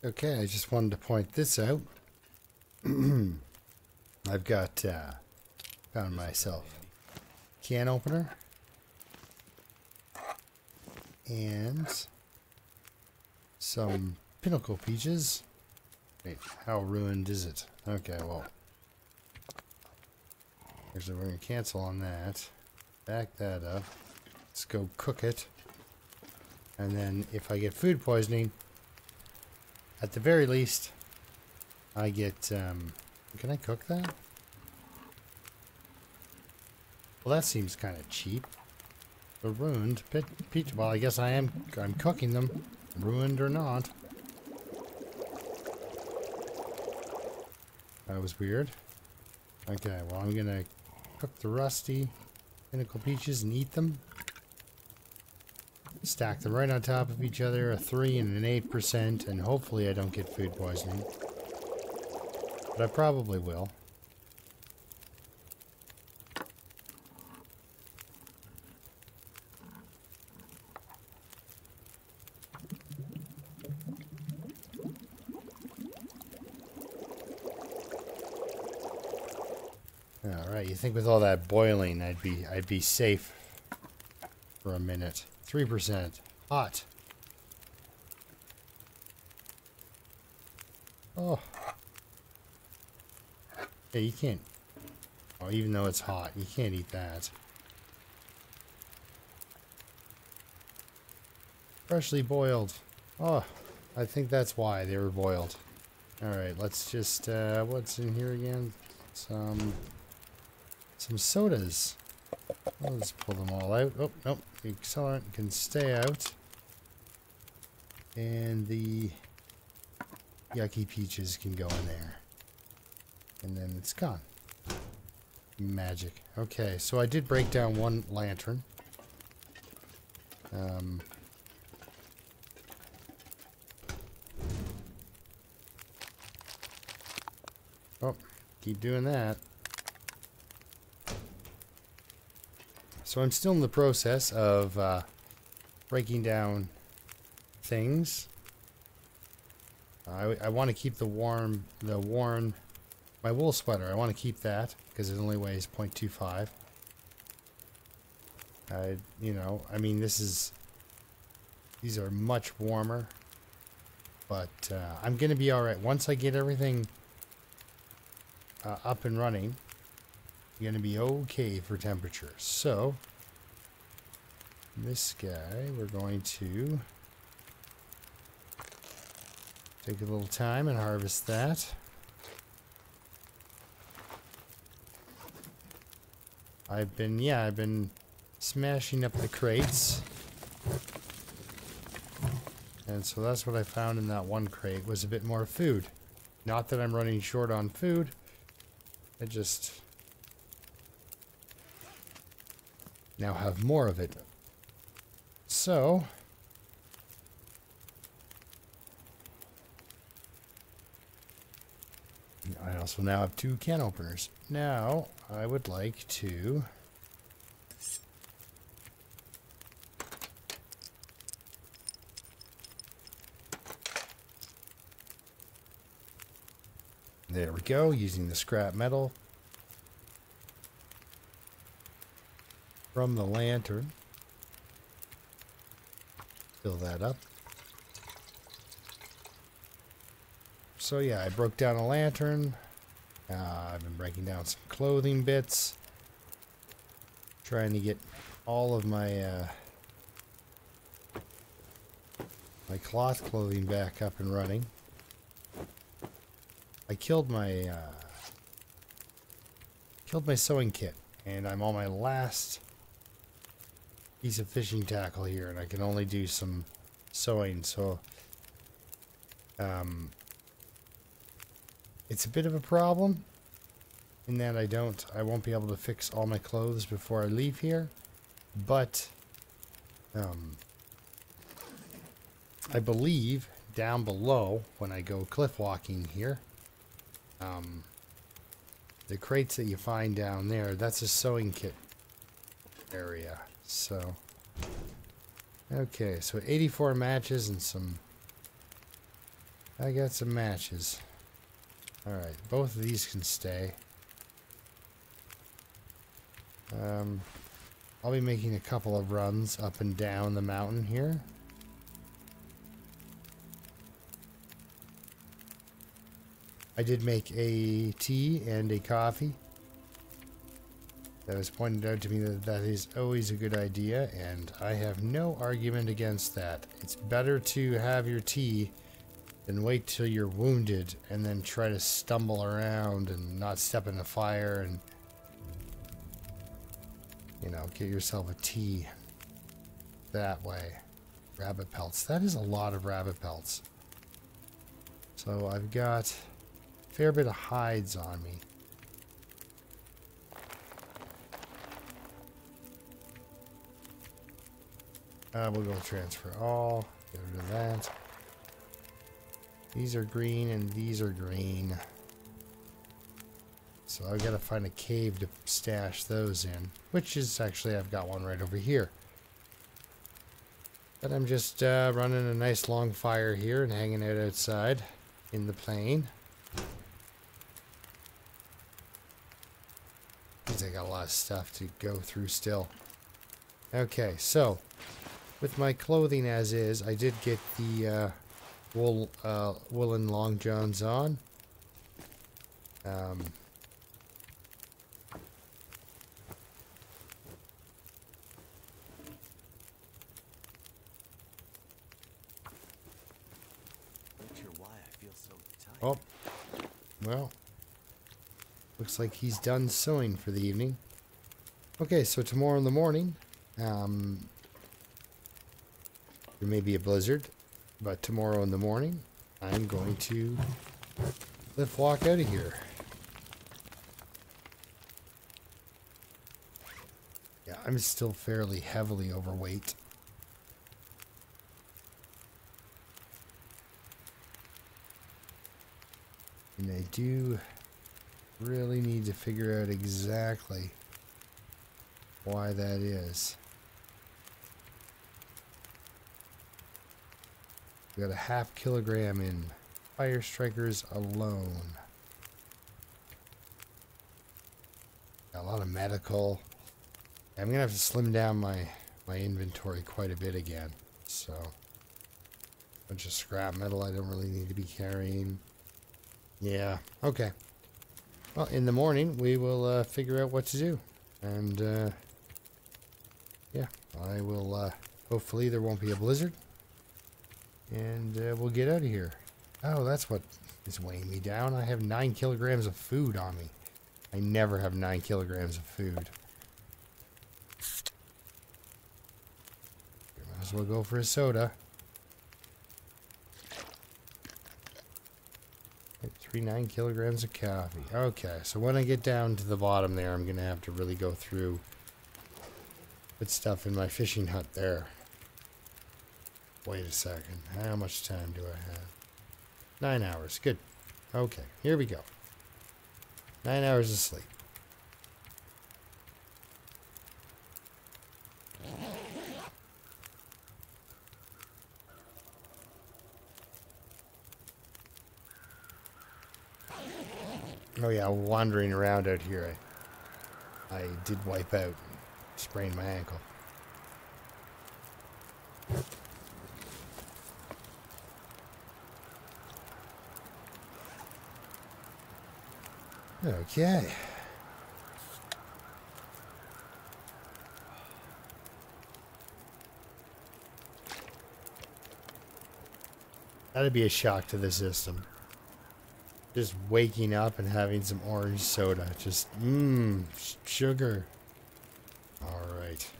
Okay, I just wanted to point this out. I've got found myself a can opener and some pinnacle peaches. Wait, how ruined is it? Okay, well, actually we're gonna cancel on that. Back that up. Let's go cook it. And then if I get food poisoning, at the very least, I get, can I cook that? Well, that seems kind of cheap. The ruined peach, well, I guess I'm cooking them, ruined or not. That was weird. Okay, well, I'm gonna cook the rusty pinnacle peaches and eat them. Stack them right on top of each other, a 3 and an 8%, and hopefully I don't get food poisoning. But I probably will. Alright, you think with all that boiling I'd be safe for a minute. 3%. Hot. Oh. Yeah, you can't. Oh, even though it's hot, you can't eat that. Freshly boiled. Oh, I think that's why they were boiled. Alright, let's just, what's in here again? Some sodas. Let's pull them all out. Oh, nope. The accelerant can stay out. And the yucky peaches can go in there. And then it's gone. Magic. Okay, so I did break down one lantern. Oh, keep doing that. So I'm still in the process of breaking down things. I want to keep my wool sweater. I want to keep that because it only weighs 0.25. You know, I mean, these are much warmer, but I'm gonna be all right once I get everything up and running. Going to be okay for temperature. So this guy, we're going to take a little time and harvest that. I've been smashing up the crates, and so that's what I found in that one crate was a bit more food. Not that I'm running short on food, I just now have more of it. So I also now have 2 can openers. Now I would like to there we go, using the scrap metal from the lantern. Fill that up. So yeah, I broke down a lantern. I've been breaking down some clothing bits. Trying to get all of my my cloth clothing back up and running. I killed my sewing kit, and I'm on my last piece of fishing tackle here, and I can only do some sewing, so it's a bit of a problem in that I won't be able to fix all my clothes before I leave here, but I believe down below when I go cliff walking here, the crates that you find down there, that's a sewing kit area. So okay, so 84 matches and some I got some matches. Alright, both of these can stay. I'll be making a couple of runs up and down the mountain here. I did make a tea and a coffee. That was pointed out to me that that is always a good idea, and I have no argument against that. It's better to have your tea than wait till you're wounded and then try to stumble around and not step in the fire and, you know, get yourself a tea that way. Rabbit pelts. That is a lot of rabbit pelts. So I've got a fair bit of hides on me. We'll go transfer all. Get rid of that. These are green and these are green. So I've got to find a cave to stash those in. Which is actually, I've got one right over here. But I'm just running a nice long fire here and hanging out outside in the plain. Means I got a lot of stuff to go through still. Okay, so with my clothing as is, I did get the woolen long johns on. Oh, well, looks like he's done sewing for the evening. Okay, so tomorrow in the morning, there may be a blizzard, but tomorrow in the morning, I'm going to lift walk out of here. Yeah, I'm still fairly heavily overweight. And I do really need to figure out exactly why that is. We got a ½ kilogram in fire strikers alone. Got a lot of medical. I'm gonna have to slim down my inventory quite a bit again. So, bunch of scrap metal I don't really need to be carrying. Yeah, okay. Well, in the morning we will figure out what to do, and yeah, I will. Hopefully there won't be a blizzard. And we'll get out of here. Oh, that's what is weighing me down. I have 9 kilograms of food on me. I never have 9 kilograms of food. Might as well go for a soda. 9 kilograms of coffee. Okay, so when I get down to the bottom there, I'm going to have to really go through, put stuff in my fishing hut there. Wait a second. How much time do I have? 9 hours. Good. Okay, here we go. 9 hours of sleep. Oh yeah, wandering around out here, I did wipe out, sprained my ankle. Okay. That'd be a shock to the system. Just waking up and having some orange soda. Just, sugar. Alright.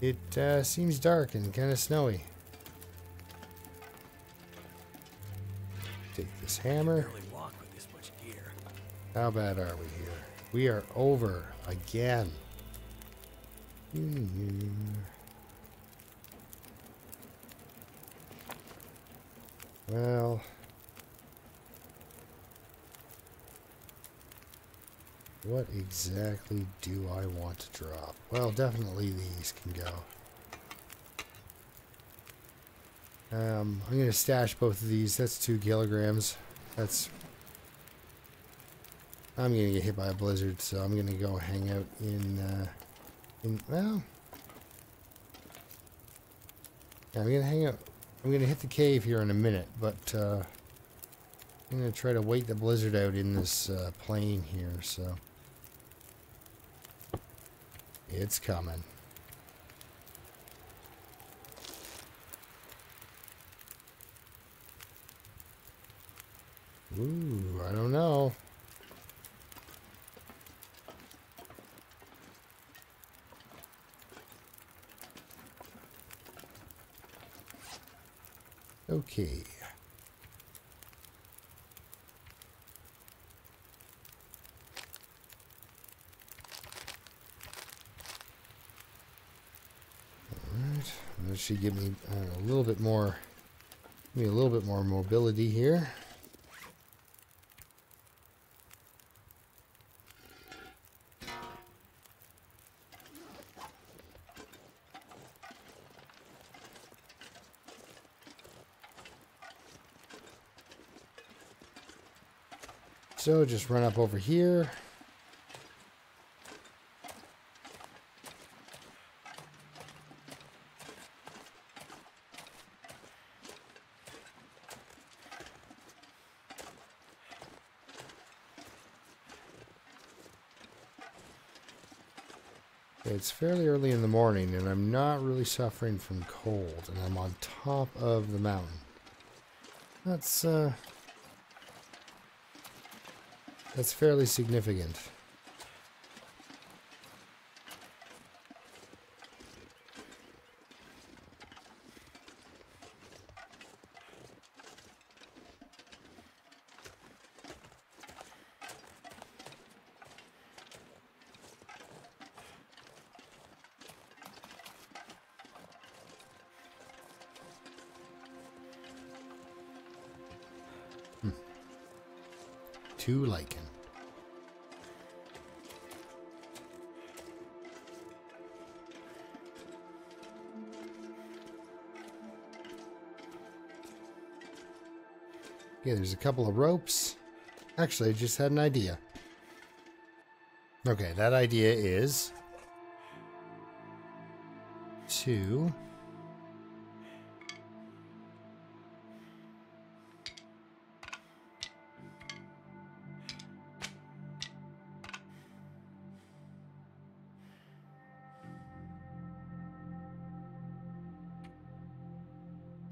It seems dark and kind of snowy. Take this hammer. How bad are we here? We are over again. Well, what exactly do I want to drop? Well, definitely these can go. I'm going to stash both of these. That's 2 kilograms. I'm going to get hit by a blizzard, so I'm going to go hang out well, yeah, I'm going to hang out. I'm going to hit the cave here in a minute, but I'm going to try to wait the blizzard out in this plain here, so it's coming. Ooh, I don't know. Okay. Alright. That should give me a little bit more mobility here. So just run up over here. It's fairly early in the morning and I'm not really suffering from cold, and I'm on top of the mountain. That's fairly significant. Two lichen. Okay, there's a couple of ropes. Actually, I just had an idea. Okay, that idea is to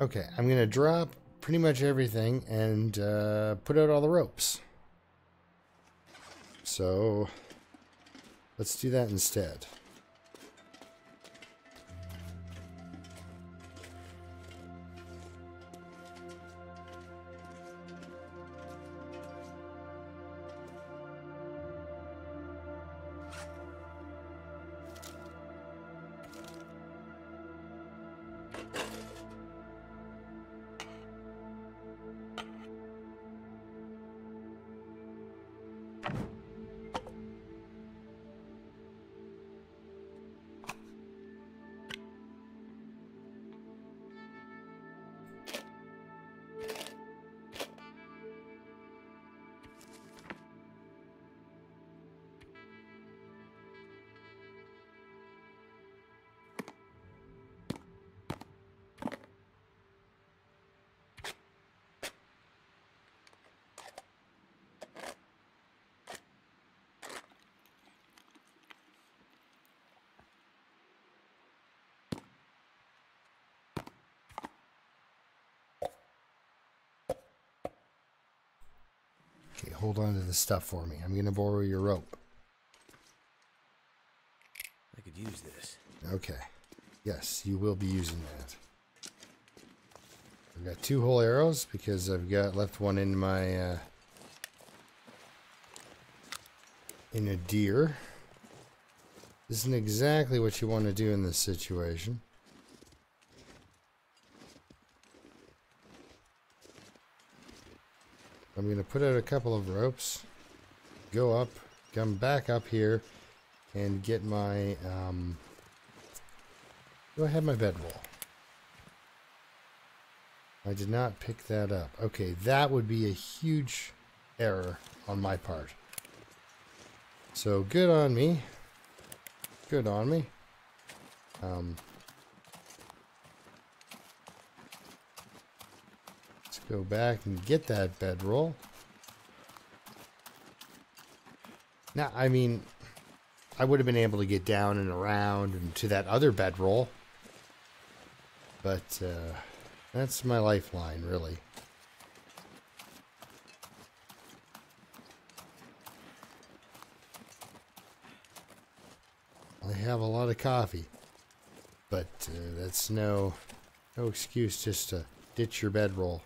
okay, I'm going to drop pretty much everything and put out all the ropes. So let's do that instead. Okay, hold on to the stuff for me. I'm going to borrow your rope. I could use this. Okay. Yes, you will be using that. I've got 2 whole arrows because I've got left one in my in a deer. This isn't exactly what you want to do in this situation. I'm going to put out a couple of ropes, go up, come back up here, and get my, do I have my bedroll? I did not pick that up. Okay, that would be a huge error on my part. So good on me. Good on me. Let's go back and get that bedroll. Now, I mean, I would have been able to get down and around and to that other bedroll. But, that's my lifeline, really. I have a lot of coffee, but that's no excuse just to ditch your bedroll.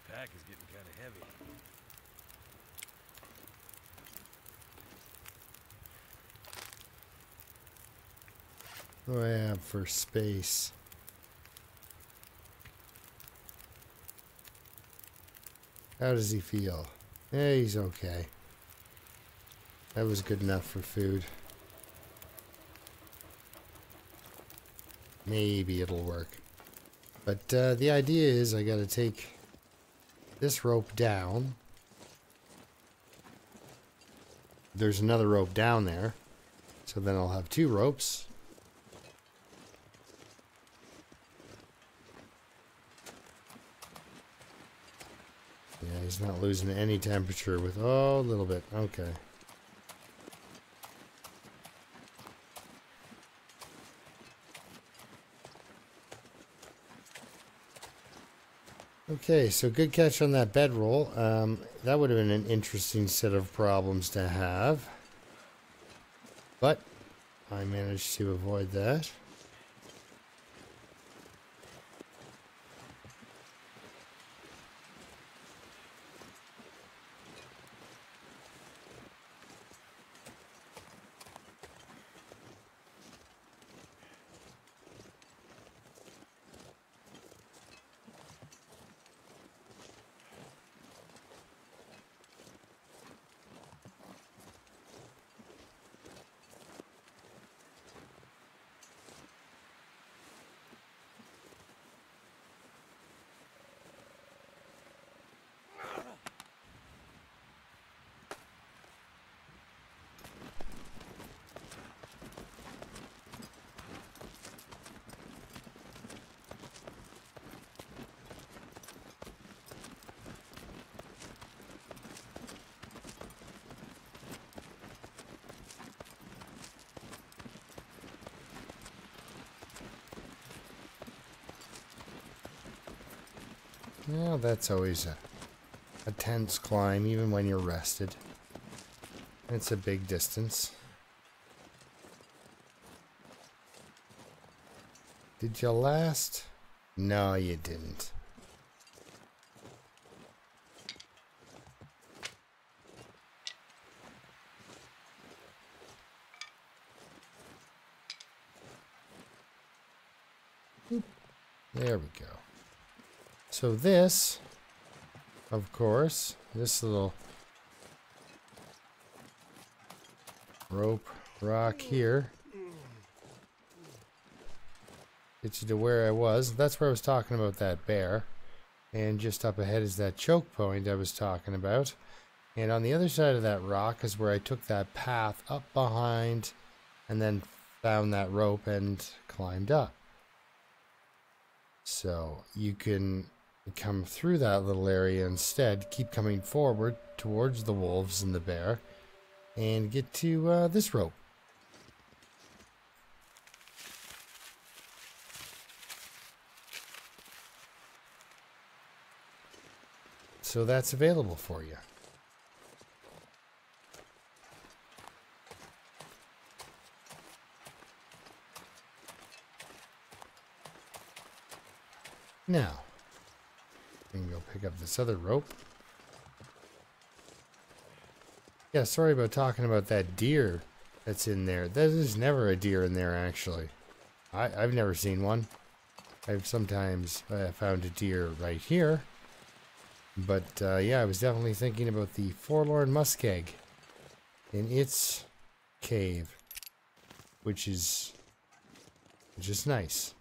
Pack is getting kind of heavy. What do I have for space? How does he feel? Yeah, he's okay. That was good enough for food. Maybe it'll work. But the idea is I gotta take this rope down. There's another rope down there. So then I'll have two ropes. Yeah, he's not losing any temperature with, oh, a little bit. Okay. Okay, so good catch on that bedroll. That would have been an interesting set of problems to have. But I managed to avoid that. Well, that's always a tense climb, even when you're rested. It's a big distance. Did you last? No, you didn't. There we go. So this, of course, this little rope rock here gets you to where I was. That's where I was talking about that bear. And just up ahead is that choke point I was talking about. And on the other side of that rock is where I took that path up behind and then found that rope and climbed up. So you can come through that little area instead, keep coming forward towards the wolves and the bear, and get to this rope. So that's available for you. Now, we can go pick up this other rope. Yeah, sorry about talking about that deer that's in there. There's never a deer in there, actually. I've never seen one. I've sometimes found a deer right here. But, yeah, I was definitely thinking about the forlorn muskeg in its cave, which is nice.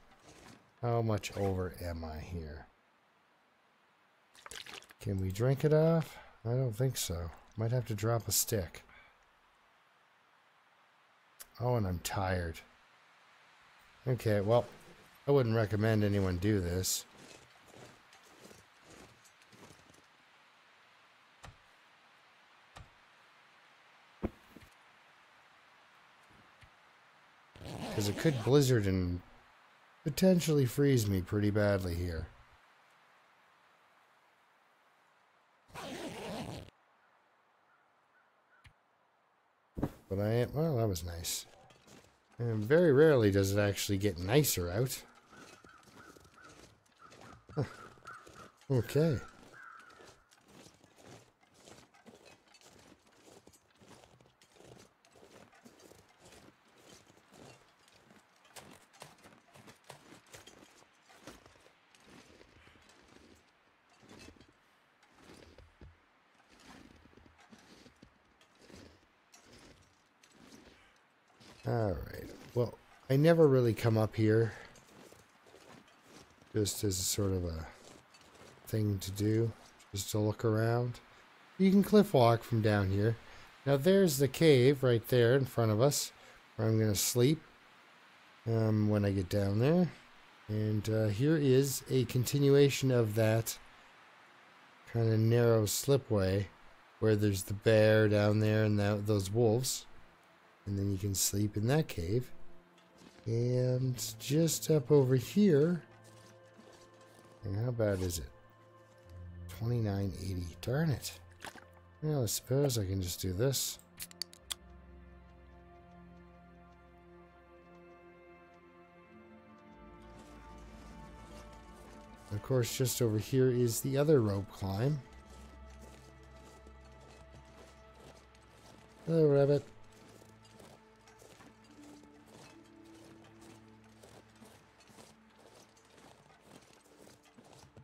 How much over am I here? Can we drink it off? I don't think so. Might have to drop a stick. Oh, and I'm tired. Okay, well, I wouldn't recommend anyone do this. Because it could blizzard and potentially freeze me pretty badly here. But I am, well, that was nice. And very rarely does it actually get nicer out. Huh. Okay. Alright, well, I never really come up here. Just as a sort of a thing to do. Just to look around. You can cliff walk from down here. Now there's the cave right there in front of us. Where I'm going to sleep. When I get down there. And here is a continuation of that kind of narrow slipway. Where there's the bear down there and those wolves. And then you can sleep in that cave. And just up over here. And how bad is it? 2980. Darn it. Well, I suppose I can just do this. Of course, just over here is the other rope climb. Hello, rabbit.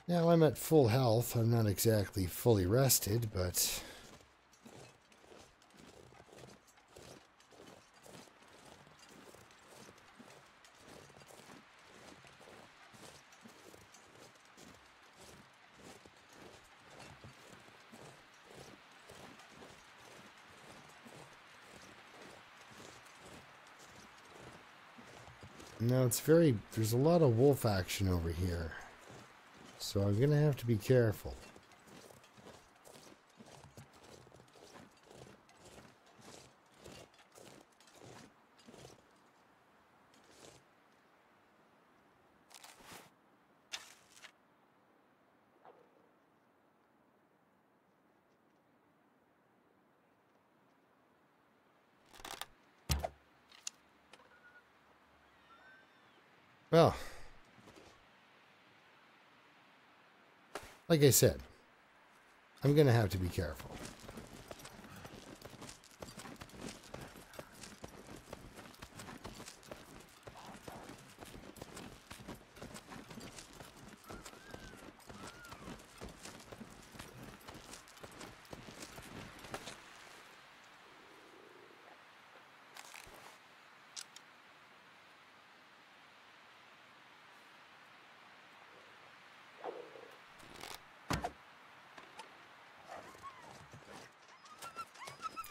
Now I'm at full health. I'm not exactly fully rested, but... Now it's there's a lot of wolf action over here. So I'm going to have to be careful. Well, like I said, I'm going to have to be careful.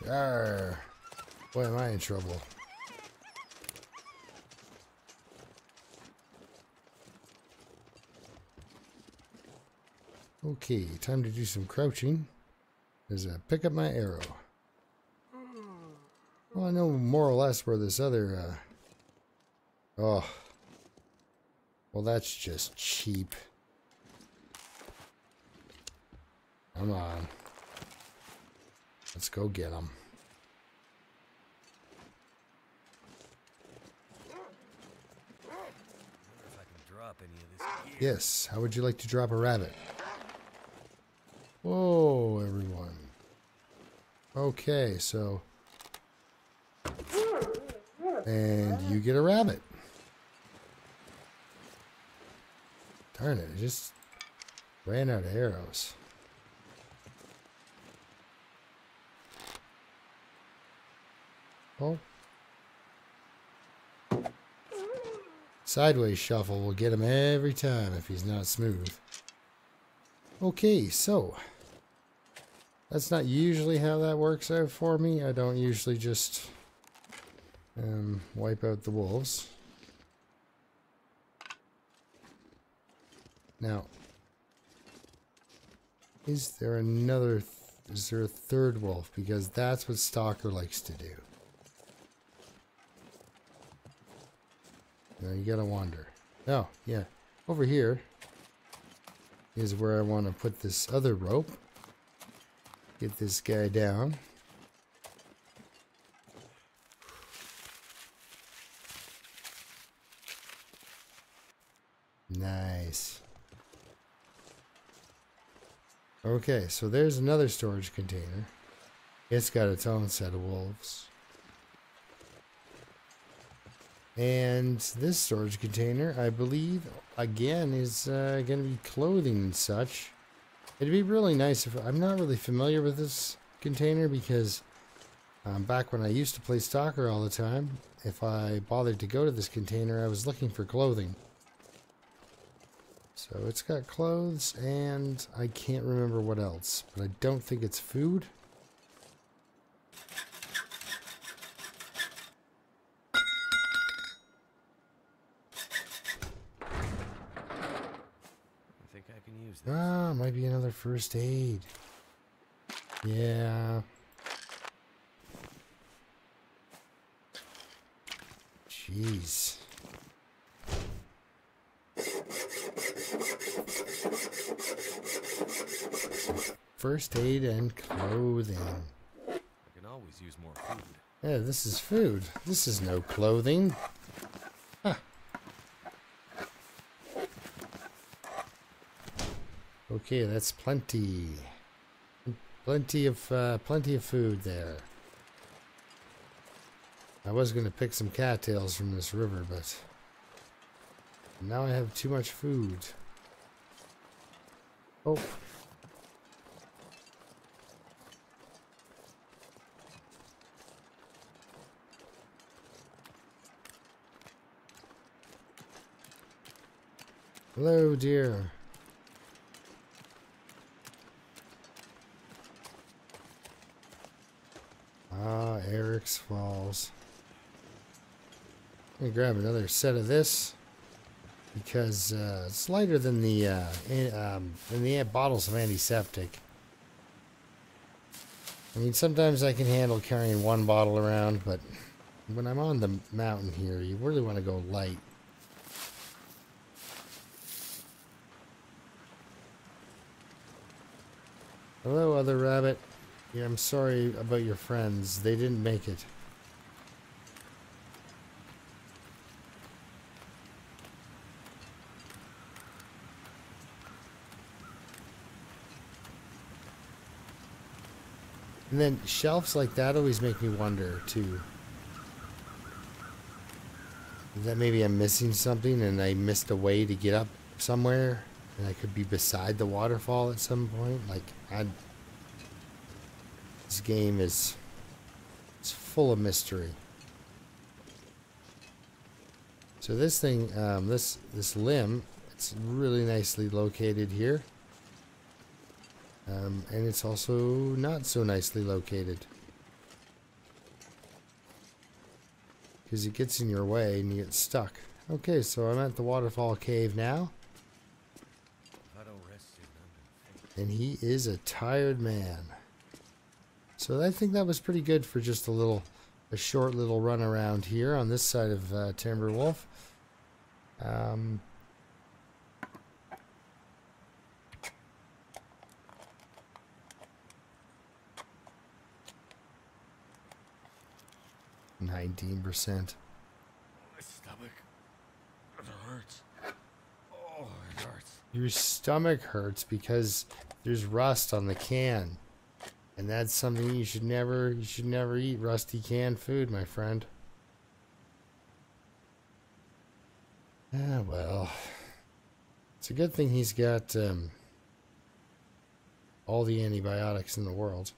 Arr. Boy, am I in trouble. Okay, time to do some crouching. As I pick up my arrow. Well, I know more or less where this other, oh. Well, that's just cheap. Come on. Let's go get them. Yes, how would you like to drop a rabbit? Whoa, everyone. Okay, so... And you get a rabbit. Darn it, I just ran out of arrows. Oh. Sideways shuffle will get him every time if he's not smooth. Okay, so that's not usually how that works out for me. I don't usually just wipe out the wolves. Now, is there a third wolf? Because that's what Stalker likes to do. Now you gotta wonder. Oh, yeah. Over here is where I want to put this other rope. Get this guy down. Nice. Okay, so there's another storage container. It's got its own set of wolves. And this storage container, I believe, again, is going to be clothing and such. It'd be really nice if... I'm not really familiar with this container because back when I used to play Stalker all the time, if I bothered to go to this container, I was looking for clothing. So it's got clothes and I can't remember what else, but I don't think it's food. I think I can use this. Ah, might be another first aid. Yeah. Jeez. First aid and clothing. I can always use more food. Yeah, this is food. This is no clothing. Huh. Okay, that's plenty. Plenty of food there. I was going to pick some cattails from this river, but now I have too much food. Oh. Hello, dear. Ah, Eric's Falls. Let me grab another set of this because it's lighter than the bottles of antiseptic. I mean, sometimes I can handle carrying one bottle around, but when I'm on the mountain here, you really want to go light. Hello, other rabbit. Yeah, I'm sorry about your friends. They didn't make it. And then shelves like that always make me wonder, too. That maybe I'm missing something and I missed a way to get up somewhere. And I could be beside the waterfall at some point. Like, this game is full of mystery. So this thing, this limb, it's really nicely located here. And it's also not so nicely located. Because it gets in your way and you get stuck. Okay, so I'm at the waterfall cave now. And he is a tired man. So I think that was pretty good for just a short little run around here on this side of Timberwolf. 19%. My stomach. It hurts. Oh, it hurts. Your stomach hurts because there's rust on the can. And that's something you should never eat rusty canned food, my friend. Ah, well. It's a good thing he's got all the antibiotics in the world.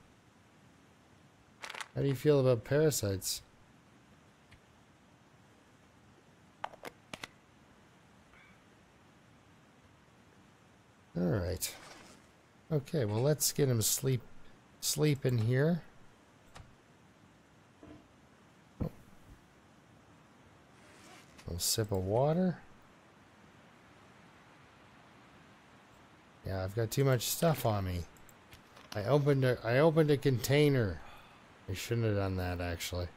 How do you feel about parasites? Alright. Okay, well let's get him sleep in here. Oh. A little sip of water. Yeah, I've got too much stuff on me. I opened a container. I shouldn't have done that, actually.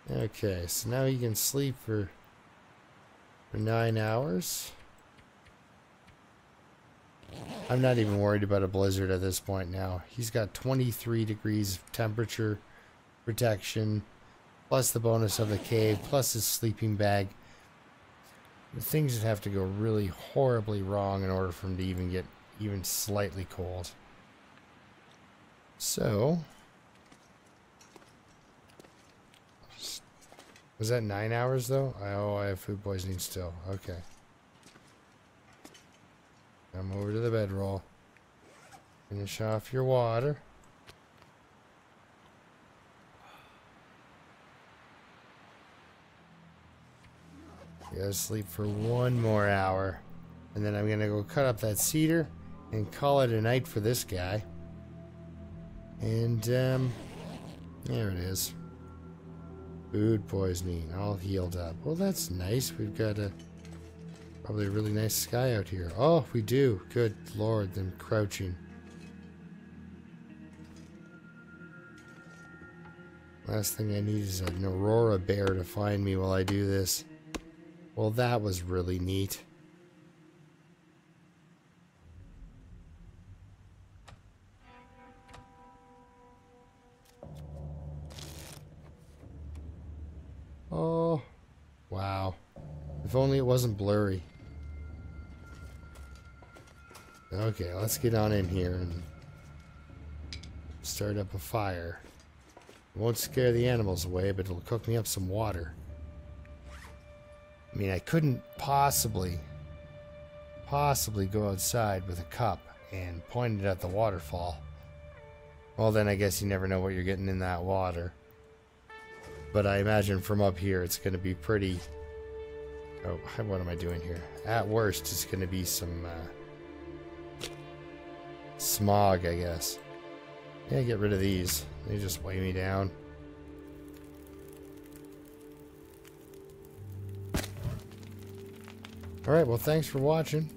Okay, so now he can sleep for 9 hours. I'm not even worried about a blizzard at this point now. He's got 23 degrees of temperature protection, plus the bonus of the cave, plus his sleeping bag. The things that have to go really horribly wrong in order for him to even get even slightly cold. So, was that 9 hours though? I have food poisoning still. Okay. Come over to the bedroll. Finish off your water. You gotta sleep for 1 more hour. And then I'm gonna go cut up that cedar and call it a night for this guy. And, there it is. Food poisoning, all healed up. Well, that's nice. We've got probably a really nice sky out here. Oh, we do. Good Lord, them crouching. Last thing I need is an Aurora bear to find me while I do this. Well, that was really neat. Oh, wow. If only it wasn't blurry. Okay, let's get on in here and start up a fire. It won't scare the animals away, but it'll cook me up some water. I mean, I couldn't possibly go outside with a cup and point it at the waterfall. Well, then I guess you never know what you're getting in that water. But I imagine from up here it's going to be pretty... Oh, what am I doing here? At worst, it's going to be some smog, I guess. Yeah, get rid of these. They just weigh me down. Alright, well, thanks for watching.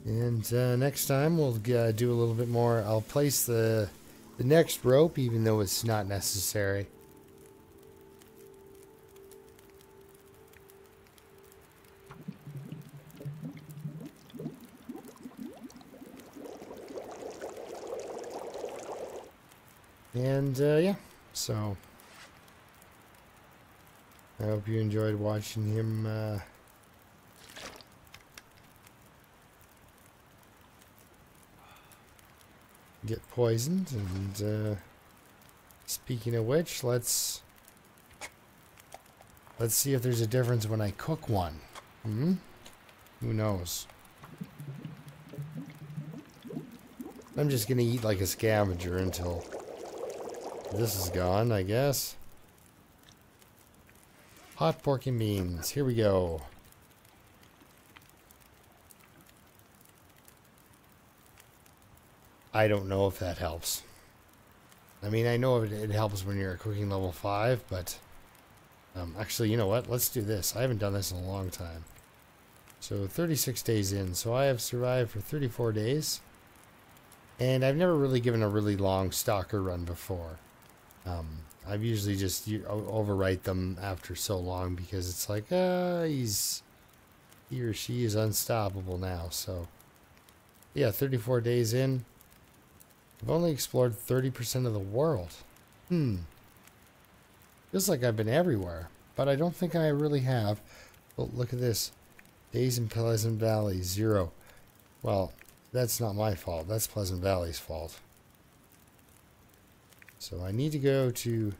And next time we'll do a little bit more. I'll place the next rope, even though it's not necessary. And yeah, so I hope you enjoyed watching him get poisoned. And speaking of which, let's see if there's a difference when I cook one. Who knows? I'm just gonna eat like a scavenger until this is gone, I guess. Hot pork and beans. Here we go. I don't know if that helps. I mean, I know it helps when you're at cooking level 5, but actually, you know what? Let's do this. I haven't done this in a long time. So 36 days in. So I have survived for 34 days. And I've never really given a really long stalker run before. I've usually just overwrite them after so long because it's like, he or she is unstoppable now. So, yeah, 34 days in. I've only explored 30% of the world. Feels like I've been everywhere, but I don't think I really have. Well, look at this. Days in Pleasant Valley, 0. Well, that's not my fault. That's Pleasant Valley's fault. So I need to go to...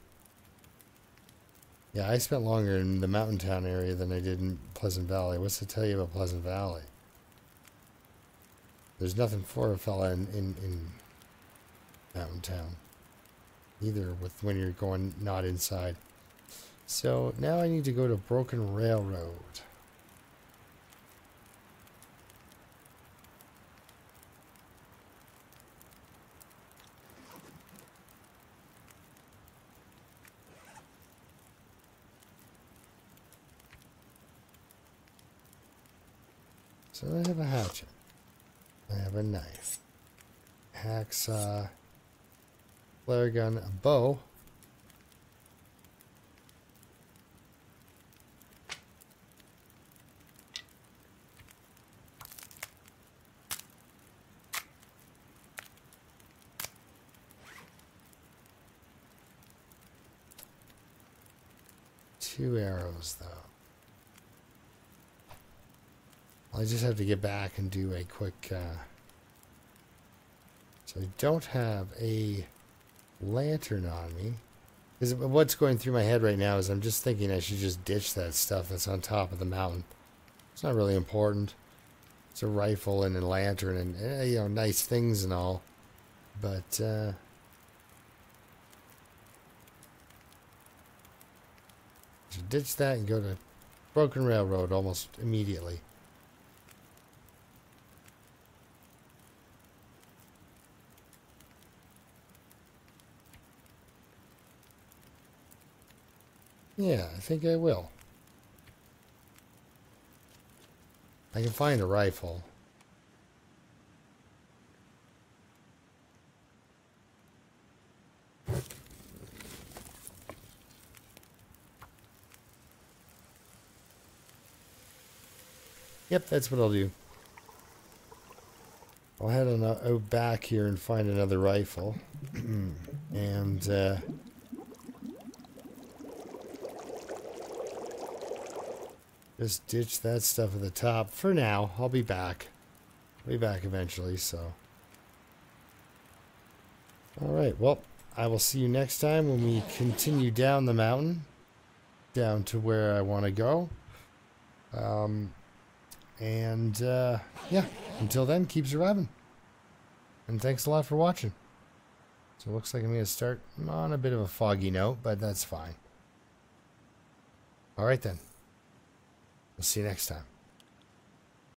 Yeah, I spent longer in the Mountain Town area than I did in Pleasant Valley. What's to tell you about Pleasant Valley? There's nothing for a fella in Mountain Town. Either with when you're going not inside. So now I need to go to Broken Railroad. So I have a hatchet. I have a knife. Hacksaw. Flare gun. A bow. Two arrows, though. I just have to get back and do a quick... So I don't have a lantern on me. Because what's going through my head right now is I'm just thinking I should just ditch that stuff that's on top of the mountain. It's not really important. It's a rifle and a lantern and, you know, nice things and all. But, should ditch that and go to Broken Railroad almost immediately. Yeah, I think I will. I can find a rifle. Yep, that's what I'll do. I'll head on out back here and find another rifle. And, just ditch that stuff at the top. For now, I'll be back. I'll be back eventually, so. Alright, well, I will see you next time when we continue down the mountain. Down to where I want to go. Yeah, until then, keep surviving. And thanks a lot for watching. So it looks like I'm going to start on a bit of a foggy note, but that's fine. Alright then. We'll see you next time.